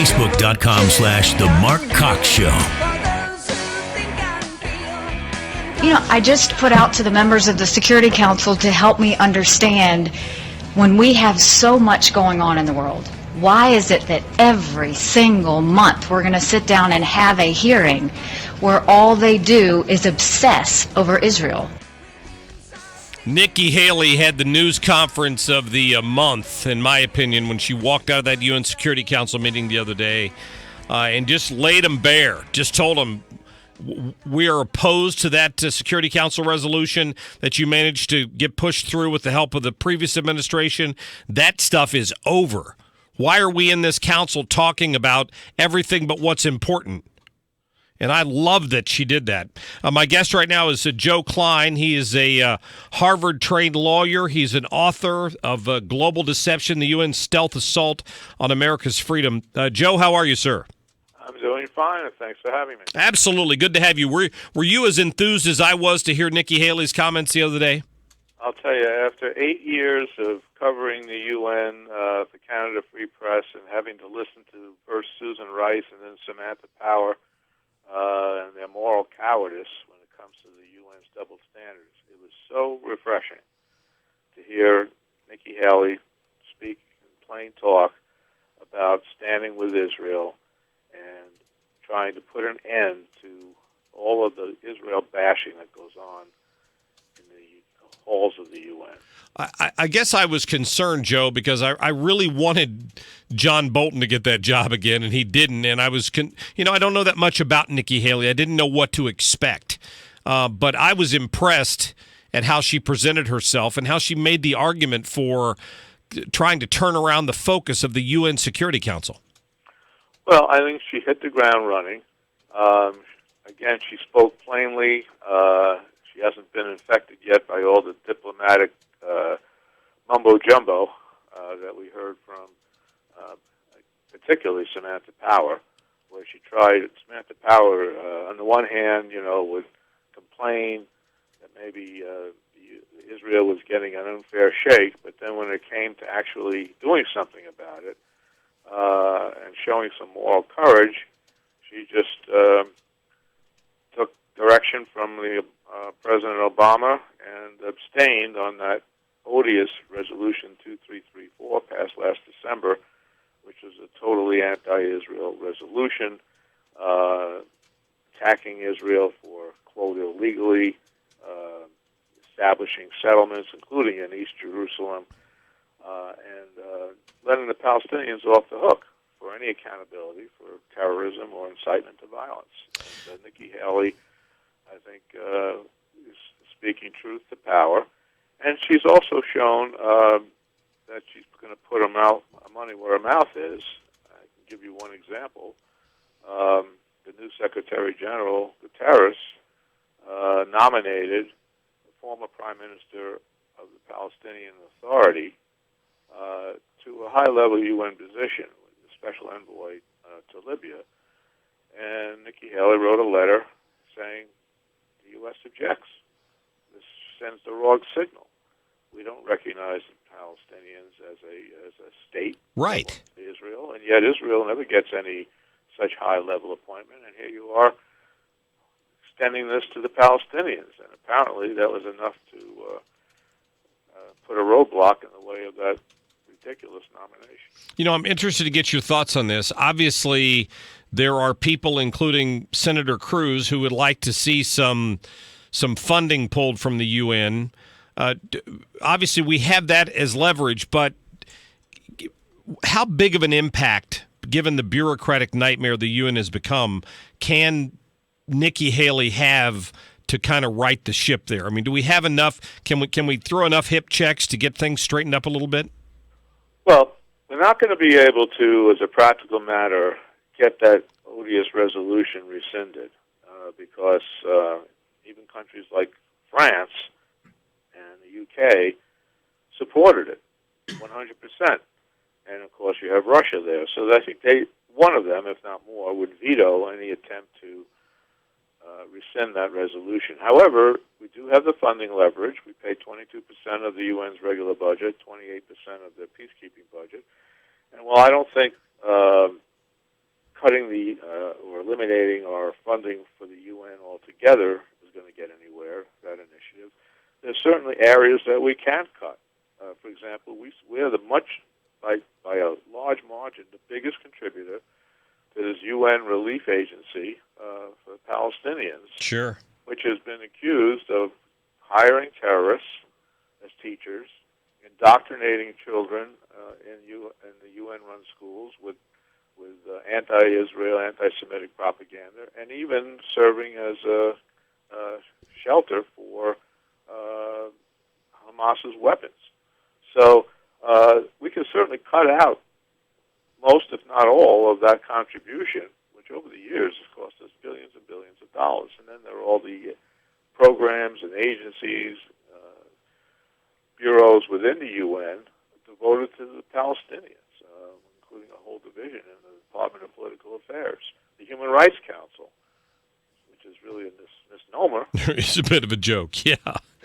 Facebook.com/The Mark Cox Show. I just put out to the members of the Security Council to help me understand when we have so much going on in the world. Why is it that every single month we're going to sit down and have a hearing where all they do is obsess over Israel? Nikki Haley had the news conference of the month, in my opinion, when she walked out of that UN Security Council meeting the other day and just laid them bare, just told them, we are opposed to that Security Council resolution that you managed to get pushed through with the help of the previous administration. That stuff is over. Why are we in this council talking about everything but what's important? And I love that she did that. My guest right now is Joe Klein. He is a Harvard-trained lawyer. He's an author of Global Deception, the UN Stealth Assault on America's Freedom. Joe, how are you, sir? I'm doing fine, and thanks for having me. Absolutely. Good to have you. Were you as enthused as I was to hear Nikki Haley's comments the other day? I'll tell you, after 8 years of covering the UN, the Canada Free Press, and having to listen to first Susan Rice and then Samantha Power, and their moral cowardice when it comes to the UN's double standards. It was so refreshing to hear Nikki Haley speak in plain talk about standing with Israel and trying to put an end to all of the Israel bashing that goes on in the halls of the UN. I guess I was concerned, Joe, because I really wanted John Bolton to get that job again, and he didn't. And I was, I don't know that much about Nikki Haley. I didn't know what to expect. But I was impressed at how she presented herself and how she made the argument for trying to turn around the focus of the UN Security Council. Well, I think she hit the ground running. Again, she spoke plainly. She hasn't been infected yet by all the diplomatic mumbo-jumbo that we heard from particularly Samantha Power, where she tried. Samantha Power, on the one hand, would complain that maybe Israel was getting an unfair shake, but then when it came to actually doing something about it and showing some moral courage, she just took direction from the President Obama and abstained on that odious Resolution 2334 passed last December, which was a totally anti-Israel resolution, attacking Israel for, quote, illegally establishing settlements, including in East Jerusalem, and letting the Palestinians off the hook for any accountability for terrorism or incitement to violence. And Nikki Haley, I think, is speaking truth to power. And she's also shown that she's going to put her money where her mouth is. I can give you one example. The new Secretary General, Guterres, nominated the former Prime Minister of the Palestinian Authority to a high-level UN position, the Special Envoy to Libya. And Nikki Haley wrote a letter saying the U.S. objects. This sends the wrong signal. We don't recognize the Palestinians as a state, right? Israel, and yet Israel never gets any such high-level appointment, and here you are extending this to the Palestinians, and apparently that was enough to put a roadblock in the way of that ridiculous nomination. I'm interested to get your thoughts on this. Obviously, there are people, including Senator Cruz, who would like to see some funding pulled from the UN. Obviously, we have that as leverage, but how big of an impact, given the bureaucratic nightmare the UN has become, can Nikki Haley have to kind of right the ship there? I mean, do we have enough? Can we throw enough hip checks to get things straightened up a little bit? Well, we're not going to be able to, as a practical matter, get that odious resolution rescinded because even countries like France and the UK supported it 100%. And, of course, you have Russia there. So I think one of them, if not more, would veto any attempt to rescind that resolution. However, we do have the funding leverage. We pay 22% of the UN's regular budget, 28% of their peacekeeping budget. And while I don't think cutting or eliminating our funding for the UN altogether is going to get anywhere, that initiative. There's certainly areas that we can't cut. For example, we're by a large margin, the biggest contributor to this UN relief agency for the Palestinians, Sure. which has been accused of hiring terrorists as teachers, indoctrinating children in the UN-run schools with anti-Israel, anti-Semitic propaganda, and even serving as a shelter for Hamas's weapons. So we can certainly cut out most, if not all, of that contribution, which over the years has cost us billions and billions of dollars. And then there are all the programs and agencies, bureaus within the UN devoted to the Palestinians, including a whole division in the Department of Political Affairs, the Human Rights Council, which is really a misnomer. It's a bit of a joke, yeah.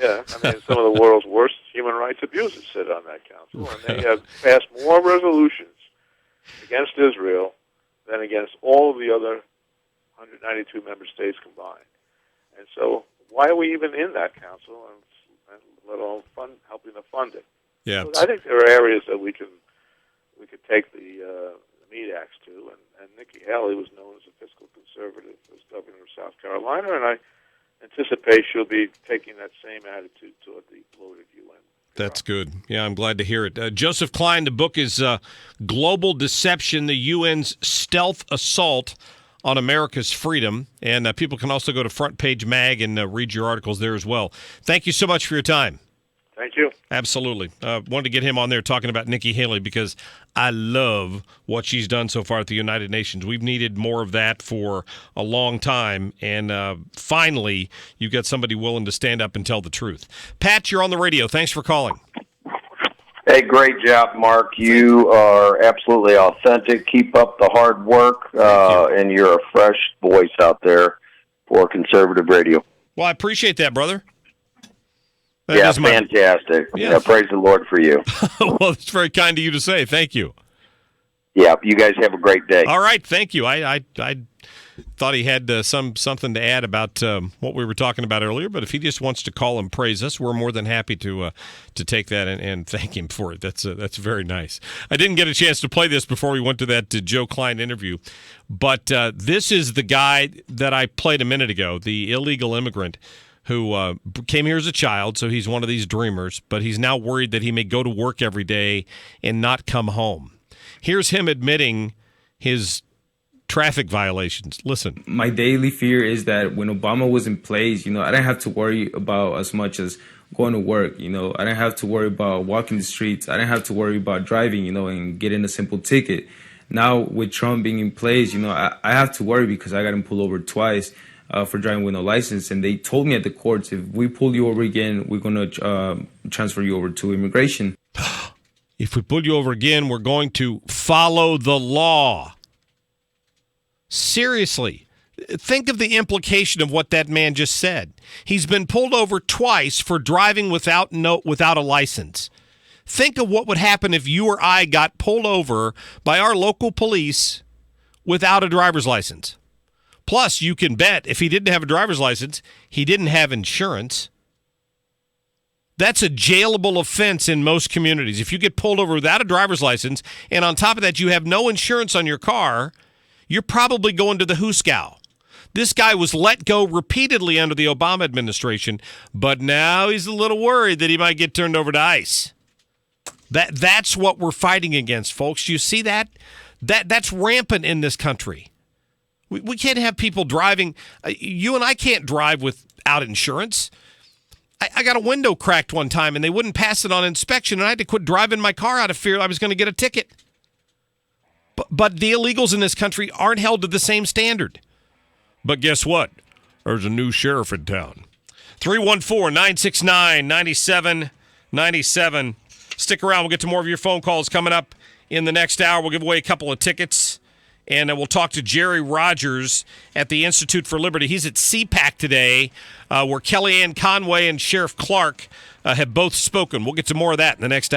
Yeah, I mean, some of the world's worst human rights abusers sit on that council, and they have passed more resolutions against Israel than against all of the other 192 member states combined. And so why are we even in that council, and let alone helping to fund it? Yeah. So I think there are areas that we could take the meat axe to, and Nikki Haley was known as a fiscal conservative as governor of South Carolina, and I anticipate she'll be taking that same attitude toward the bloated UN. That's good. Yeah, I'm glad to hear it. Joseph Klein, the book is Global Deception, the UN's Stealth Assault on America's Freedom. And people can also go to Front Page Mag and read your articles there as well. Thank you so much for your time. Thank you. Absolutely. Wanted to get him on there talking about Nikki Haley because I love what she's done so far at the United Nations. We've needed more of that for a long time, and finally you've got somebody willing to stand up and tell the truth. Pat, you're on the radio. Thanks for calling. Hey, great job, Mark. You are absolutely authentic. Keep up the hard work, and you're a fresh voice out there for conservative radio. Well, I appreciate that, brother. That fantastic. Yeah. Praise the Lord for you. Well, it's very kind of you to say. Thank you. Yeah, you guys have a great day. All right, thank you. I thought he had something to add about what we were talking about earlier, but if he just wants to call and praise us, we're more than happy to take that and thank him for it. That's very nice. I didn't get a chance to play this before we went to that Joe Klein interview, but this is the guy that I played a minute ago, the illegal immigrant who came here as a child, so he's one of these dreamers, but he's now worried that he may go to work every day and not come home. Here's him admitting his traffic violations. Listen. My daily fear is that when Obama was in place, I didn't have to worry about as much as going to work. I didn't have to worry about walking the streets. I didn't have to worry about driving, and getting a simple ticket. Now with Trump being in place, I have to worry because I got him pulled over twice for driving with no license. And they told me at the courts, if we pull you over again, we're going to transfer you over to immigration. If we pull you over again, we're going to follow the law. Seriously, think of the implication of what that man just said. He's been pulled over twice for driving without a license. Think of what would happen if you or I got pulled over by our local police without a driver's license. Plus, you can bet if he didn't have a driver's license, he didn't have insurance. That's a jailable offense in most communities. If you get pulled over without a driver's license, and on top of that, you have no insurance on your car, you're probably going to the hooskow. This guy was let go repeatedly under the Obama administration, but now he's a little worried that he might get turned over to ICE. That's what we're fighting against, folks. Do you see that? That's rampant in this country. We can't have people driving. You and I can't drive without insurance. I got a window cracked one time, and they wouldn't pass it on inspection, and I had to quit driving my car out of fear I was going to get a ticket. But the illegals in this country aren't held to the same standard. But guess what? There's a new sheriff in town. 314-969-9797. Stick around. We'll get to more of your phone calls coming up in the next hour. We'll give away a couple of tickets. And we'll talk to Jerry Rogers at the Institute for Liberty. He's at CPAC today, where Kellyanne Conway and Sheriff Clark have both spoken. We'll get to more of that in the next hour.